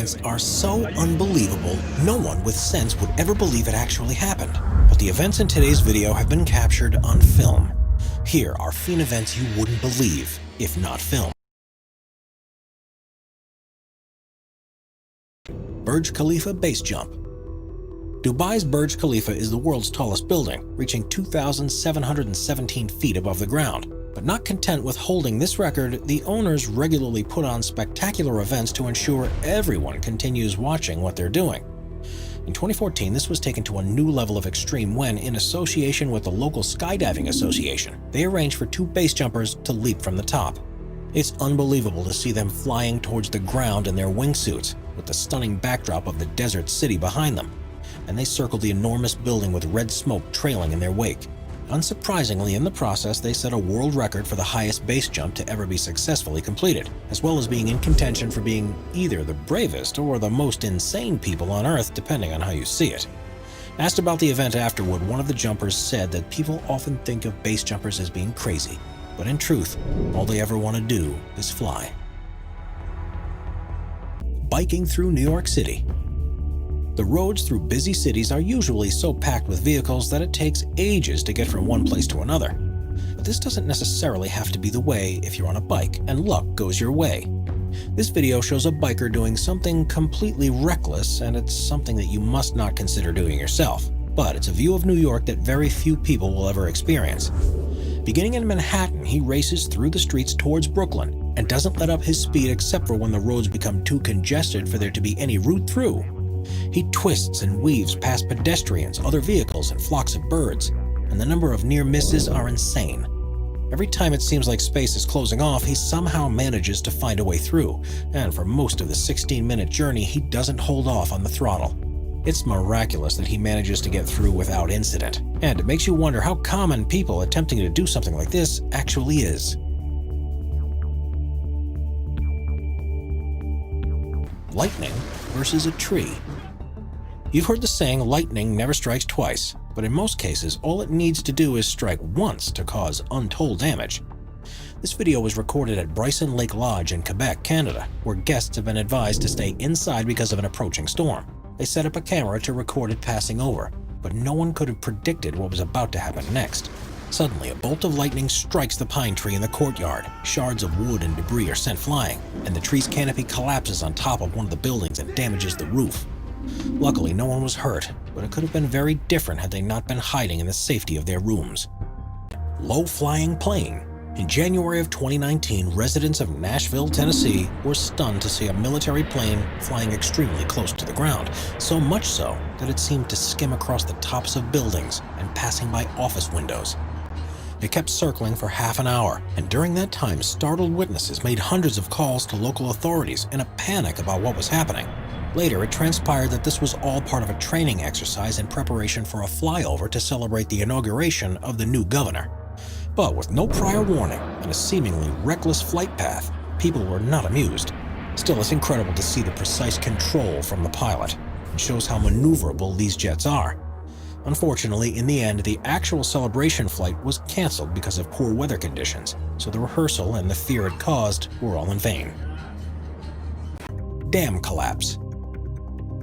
events are so unbelievable, no one with sense would ever believe it actually happened. But the events in today's video have been captured on film. Here are fiend events you wouldn't believe, if not film. Burj Khalifa base jump. Dubai's Burj Khalifa is the world's tallest building, reaching 2,717 feet above the ground. But not content with holding this record, the owners regularly put on spectacular events to ensure everyone continues watching what they're doing. In 2014, this was taken to a new level of extreme when, in association with the local skydiving association, they arranged for two base jumpers to leap from the top. It's unbelievable to see them flying towards the ground in their wingsuits, with the stunning backdrop of the desert city behind them, and they circled the enormous building with red smoke trailing in their wake. Unsurprisingly, in the process, they set a world record for the highest base jump to ever be successfully completed, as well as being in contention for being either the bravest or the most insane people on Earth, depending on how you see it. Asked about the event afterward, one of the jumpers said that people often think of base jumpers as being crazy, but in truth, all they ever want to do is fly. Biking through New York City. The roads through busy cities are usually so packed with vehicles that it takes ages to get from one place to another. But this doesn't necessarily have to be the way if you're on a bike and luck goes your way. This video shows a biker doing something completely reckless, and it's something that you must not consider doing yourself. But it's a view of New York that very few people will ever experience. Beginning in Manhattan, he races through the streets towards Brooklyn and doesn't let up his speed except for when the roads become too congested for there to be any route through. He twists and weaves past pedestrians, other vehicles, and flocks of birds, and the number of near misses are insane. Every time it seems like space is closing off, he somehow manages to find a way through, and for most of the 16-minute journey, he doesn't hold off on the throttle. It's miraculous that he manages to get through without incident, and it makes you wonder how common people attempting to do something like this actually is. Lightning versus a tree. You've heard the saying, lightning never strikes twice, but in most cases, all it needs to do is strike once to cause untold damage. This video was recorded at Bryson Lake Lodge in Quebec, Canada, where guests have been advised to stay inside because of an approaching storm. They set up a camera to record it passing over, but no one could have predicted what was about to happen next. Suddenly, a bolt of lightning strikes the pine tree in the courtyard. Shards of wood and debris are sent flying, and the tree's canopy collapses on top of one of the buildings and damages the roof. Luckily, no one was hurt, but it could have been very different had they not been hiding in the safety of their rooms. Low-flying plane. In January of 2019, residents of Nashville, Tennessee were stunned to see a military plane flying extremely close to the ground, so much so that it seemed to skim across the tops of buildings and passing by office windows. It kept circling for half an hour, and during that time, startled witnesses made hundreds of calls to local authorities in a panic about what was happening. Later, it transpired that this was all part of a training exercise in preparation for a flyover to celebrate the inauguration of the new governor. But with no prior warning and a seemingly reckless flight path, people were not amused. Still, it's incredible to see the precise control from the pilot. It shows how maneuverable these jets are. Unfortunately, in the end, the actual celebration flight was canceled because of poor weather conditions, so the rehearsal and the fear it caused were all in vain. Dam collapse.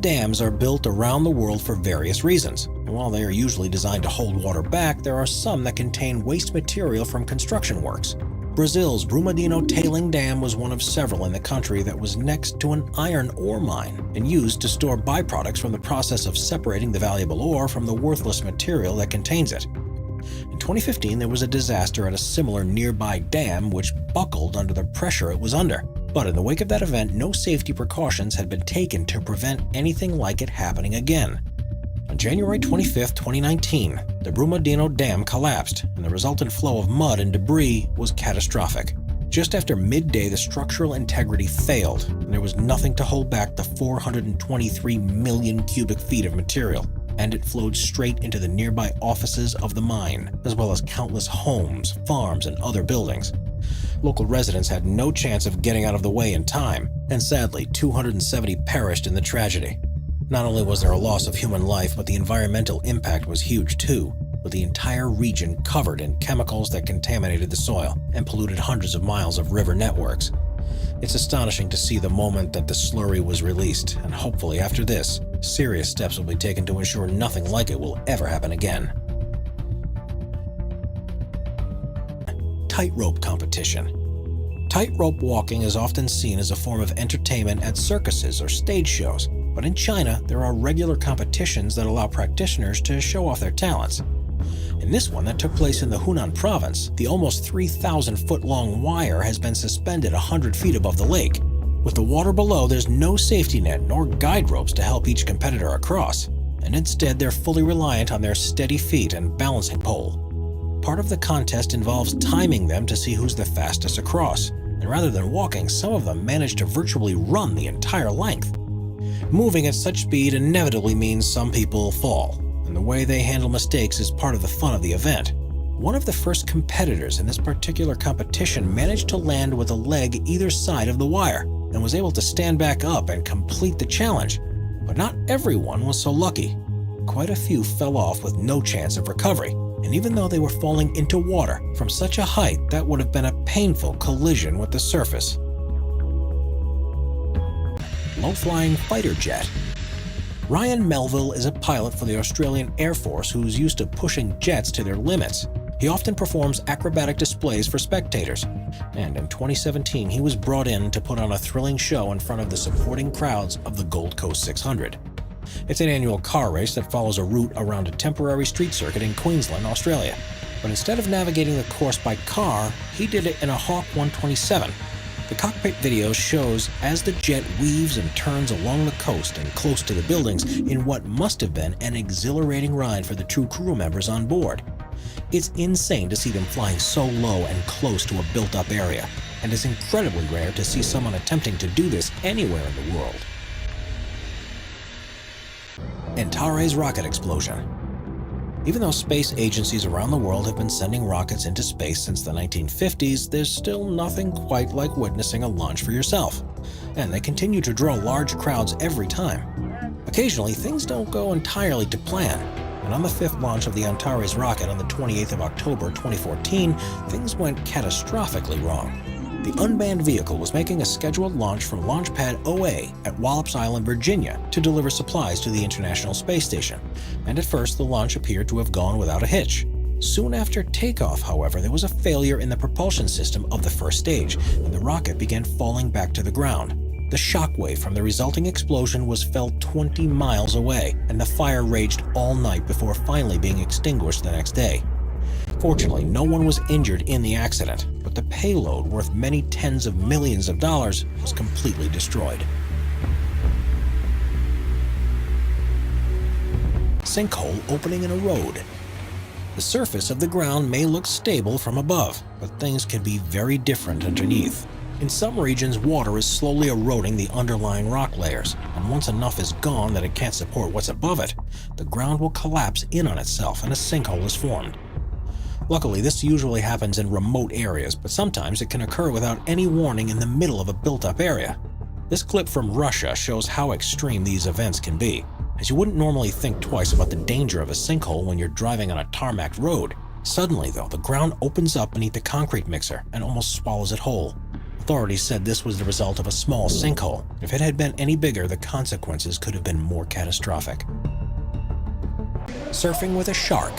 Dams are built around the world for various reasons. While they are usually designed to hold water back, there are some that contain waste material from construction works. Brazil's Brumadinho Tailing Dam was one of several in the country that was next to an iron ore mine and used to store byproducts from the process of separating the valuable ore from the worthless material that contains it. In 2015, there was a disaster at a similar nearby dam which buckled under the pressure it was under. But in the wake of that event, no safety precautions had been taken to prevent anything like it happening again. On January 25, 2019, the Brumadinho Dam collapsed, and the resultant flow of mud and debris was catastrophic. Just after midday, the structural integrity failed, and there was nothing to hold back the 423 million cubic feet of material, and it flowed straight into the nearby offices of the mine, as well as countless homes, farms, and other buildings. Local residents had no chance of getting out of the way in time, and sadly, 270 perished in the tragedy. Not only was there a loss of human life, but the environmental impact was huge too, with the entire region covered in chemicals that contaminated the soil and polluted hundreds of miles of river networks. It's astonishing to see the moment that the slurry was released, and hopefully after this, serious steps will be taken to ensure nothing like it will ever happen again. Tightrope competition. Tightrope walking is often seen as a form of entertainment at circuses or stage shows, but in China there are regular competitions that allow practitioners to show off their talents. In this one that took place in the Hunan province, the almost 3,000-foot-long wire has been suspended 100 feet above the lake. With the water below, there's no safety net nor guide ropes to help each competitor across, and instead they're fully reliant on their steady feet and balancing pole. Part of the contest involves timing them to see who's the fastest across, and rather than walking, some of them manage to virtually run the entire length. Moving at such speed inevitably means some people fall, and the way they handle mistakes is part of the fun of the event. One of the first competitors in this particular competition managed to land with a leg either side of the wire, and was able to stand back up and complete the challenge. But not everyone was so lucky. Quite a few fell off with no chance of recovery, and even though they were falling into water from such a height, that would have been a painful collision with the surface. Low-flying fighter jet. Ryan Melville is a pilot for the Australian Air Force who's used to pushing jets to their limits. He often performs acrobatic displays for spectators, and in 2017 he was brought in to put on a thrilling show in front of the supporting crowds of the Gold Coast 600. It's an annual car race that follows a route around a temporary street circuit in Queensland, Australia. But instead of navigating the course by car, he did it in a Hawk 127. The cockpit video shows as the jet weaves and turns along the coast and close to the buildings in what must have been an exhilarating ride for the two crew members on board. It's insane to see them flying so low and close to a built-up area, and it's incredibly rare to see someone attempting to do this anywhere in the world. Antares rocket explosion. Even though space agencies around the world have been sending rockets into space since the 1950s, there's still nothing quite like witnessing a launch for yourself. And they continue to draw large crowds every time. Occasionally, things don't go entirely to plan. And on the fifth launch of the Antares rocket on the 28th of October 2014, things went catastrophically wrong. The unmanned vehicle was making a scheduled launch from Launch Pad OA at Wallops Island, Virginia, to deliver supplies to the International Space Station, and at first the launch appeared to have gone without a hitch. Soon after takeoff, however, there was a failure in the propulsion system of the first stage, and the rocket began falling back to the ground. The shockwave from the resulting explosion was felt 20 miles away, and the fire raged all night before finally being extinguished the next day. Fortunately, no one was injured in the accident, but the payload, worth many tens of millions of dollars, was completely destroyed. Sinkhole opening in a road. The surface of the ground may look stable from above, but things can be very different underneath. In some regions, water is slowly eroding the underlying rock layers, and once enough is gone that it can't support what's above it, the ground will collapse in on itself and a sinkhole is formed. Luckily, this usually happens in remote areas, but sometimes it can occur without any warning in the middle of a built-up area. This clip from Russia shows how extreme these events can be, as you wouldn't normally think twice about the danger of a sinkhole when you're driving on a tarmac road. Suddenly, though, the ground opens up beneath the concrete mixer and almost swallows it whole. Authorities said this was the result of a small sinkhole. If it had been any bigger, the consequences could have been more catastrophic. Surfing with a shark.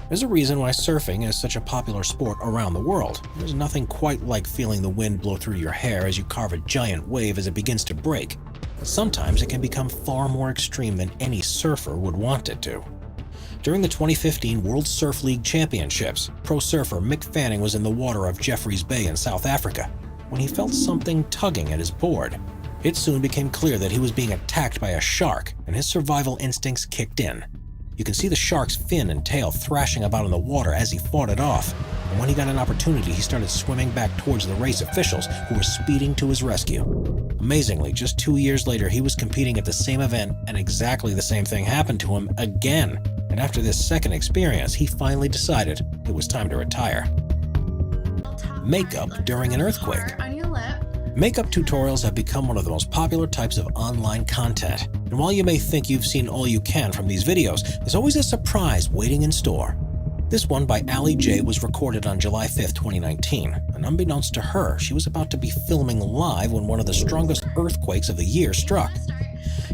There's a reason why surfing is such a popular sport around the world. There's nothing quite like feeling the wind blow through your hair as you carve a giant wave as it begins to break. But sometimes it can become far more extreme than any surfer would want it to. During the 2015 World Surf League Championships, pro surfer Mick Fanning was in the water of Jeffreys Bay in South Africa when he felt something tugging at his board. It soon became clear that he was being attacked by a shark, and his survival instincts kicked in. You can see the shark's fin and tail thrashing about in the water as he fought it off, and when he got an opportunity, he started swimming back towards the race officials who were speeding to his rescue. Amazingly, just 2 years later, he was competing at the same event, and exactly the same thing happened to him again. And after this second experience, he finally decided it was time to retire. Makeup during an earthquake. Makeup tutorials have become one of the most popular types of online content. And while you may think you've seen all you can from these videos, there's always a surprise waiting in store. This one by Allie J was recorded on July 5, 2019, and unbeknownst to her, she was about to be filming live when one of the strongest earthquakes of the year struck.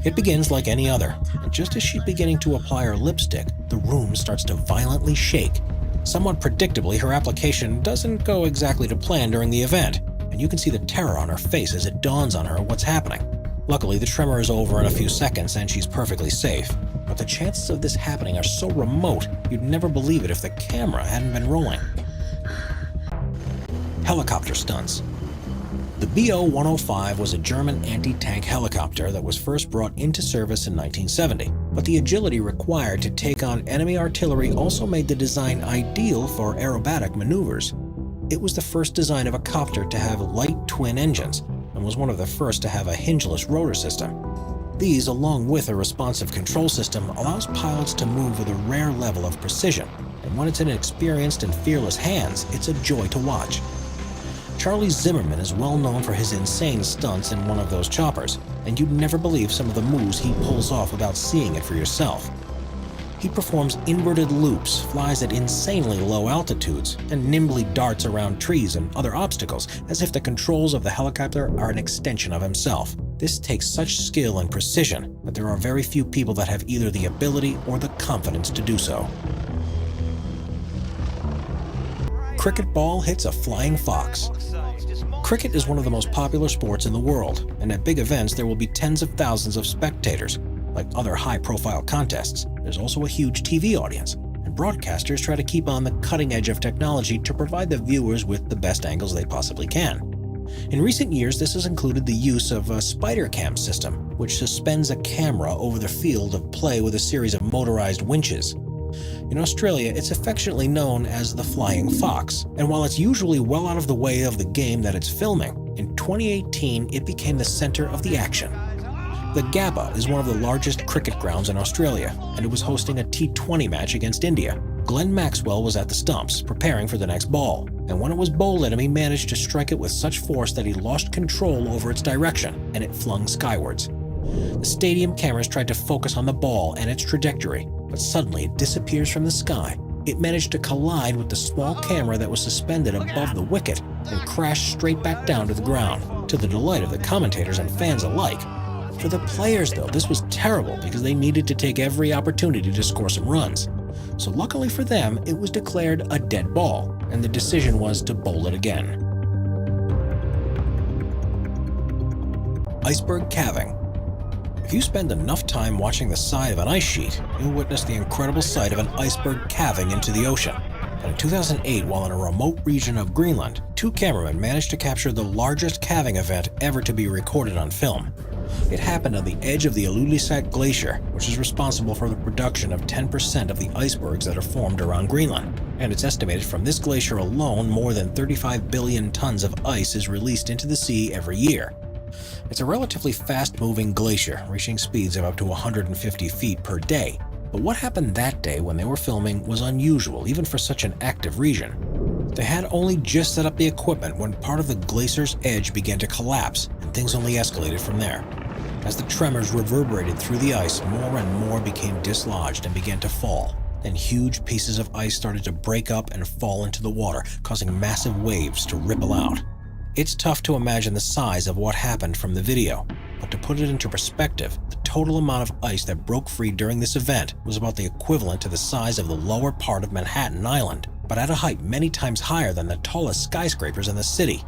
It begins like any other, and just as she's beginning to apply her lipstick, the room starts to violently shake. Somewhat predictably, her application doesn't go exactly to plan during the event, and you can see the terror on her face as it dawns on her what's happening. Luckily, the tremor is over in a few seconds and she's perfectly safe. But the chances of this happening are so remote, you'd never believe it if the camera hadn't been rolling. Helicopter stunts. The BO-105 was a German anti-tank helicopter that was first brought into service in 1970, but the agility required to take on enemy artillery also made the design ideal for aerobatic maneuvers. It was the first design of a copter to have light twin engines, and was one of the first to have a hingeless rotor system. These, along with a responsive control system, allows pilots to move with a rare level of precision, and when it's in experienced and fearless hands, it's a joy to watch. Charlie Zimmerman is well known for his insane stunts in one of those choppers, and you'd never believe some of the moves he pulls off without seeing it for yourself. He performs inverted loops, flies at insanely low altitudes, and nimbly darts around trees and other obstacles as if the controls of the helicopter are an extension of himself. This takes such skill and precision that there are very few people that have either the ability or the confidence to do so. Cricket ball hits a flying fox. Cricket is one of the most popular sports in the world, and at big events there will be tens of thousands of spectators. Like other high-profile contests, there's also a huge TV audience, and broadcasters try to keep on the cutting edge of technology to provide the viewers with the best angles they possibly can. In recent years, this has included the use of a spider cam system, which suspends a camera over the field of play with a series of motorized winches. In Australia, it's affectionately known as the flying fox, and while it's usually well out of the way of the game that it's filming, in 2018 it became the center of the action. The Gabba is one of the largest cricket grounds in Australia, and it was hosting a T20 match against India. Glenn Maxwell was at the stumps, preparing for the next ball, and when it was bowled at him, he managed to strike it with such force that he lost control over its direction, and it flung skywards. The stadium cameras tried to focus on the ball and its trajectory, but suddenly it disappears from the sky. It managed to collide with the small camera that was suspended above the wicket and crashed straight back down to the ground, to the delight of the commentators and fans alike. For the players, though, this was terrible because they needed to take every opportunity to score some runs. So luckily for them, it was declared a dead ball, and the decision was to bowl it again. Iceberg calving. If you spend enough time watching the side of an ice sheet, you'll witness the incredible sight of an iceberg calving into the ocean. And in 2008, while in a remote region of Greenland, two cameramen managed to capture the largest calving event ever to be recorded on film. It happened on the edge of the Ilulissat Glacier, which is responsible for the production of 10% of the icebergs that are formed around Greenland. And it's estimated from this glacier alone, more than 35 billion tons of ice is released into the sea every year. It's a relatively fast-moving glacier, reaching speeds of up to 150 feet per day. But what happened that day when they were filming was unusual, even for such an active region. They had only just set up the equipment when part of the glacier's edge began to collapse, and things only escalated from there. As the tremors reverberated through the ice, more and more became dislodged and began to fall. Then huge pieces of ice started to break up and fall into the water, causing massive waves to ripple out. It's tough to imagine the size of what happened from the video, but to put it into perspective, the total amount of ice that broke free during this event was about the equivalent to the size of the lower part of Manhattan Island, but at a height many times higher than the tallest skyscrapers in the city.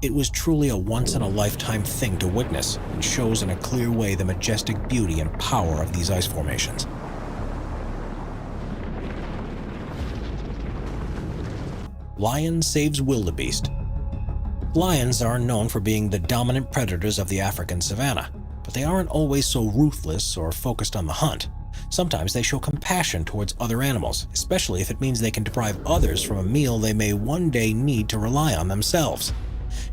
It was truly a once-in-a-lifetime thing to witness, and shows in a clear way the majestic beauty and power of these ice formations. Lion saves wildebeest. Lions are known for being the dominant predators of the African savanna, but they aren't always so ruthless or focused on the hunt. Sometimes they show compassion towards other animals, especially if it means they can deprive others from a meal they may one day need to rely on themselves.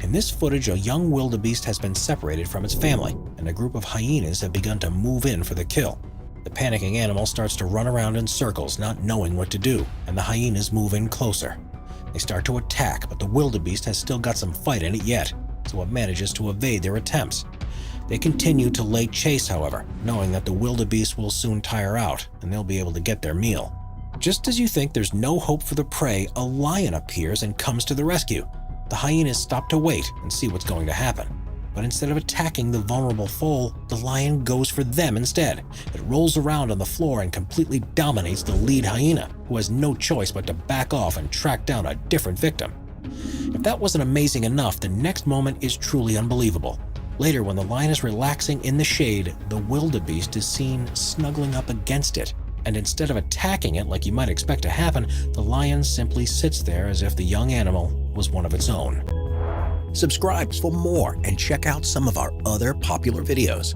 In this footage, a young wildebeest has been separated from its family, and a group of hyenas have begun to move in for the kill. The panicking animal starts to run around in circles, not knowing what to do, and the hyenas move in closer. They start to attack, but the wildebeest has still got some fight in it yet, so it manages to evade their attempts. They continue to lay chase, however, knowing that the wildebeest will soon tire out, and they'll be able to get their meal. Just as you think there's no hope for the prey, a lion appears and comes to the rescue. The hyenas stop to wait and see what's going to happen. But instead of attacking the vulnerable foal, the lion goes for them instead. It rolls around on the floor and completely dominates the lead hyena, who has no choice but to back off and track down a different victim. If that wasn't amazing enough, the next moment is truly unbelievable. Later, when the lion is relaxing in the shade, the wildebeest is seen snuggling up against it. And instead of attacking it like you might expect to happen, the lion simply sits there as if the young animal was one of its own. Subscribe for more and check out some of our other popular videos.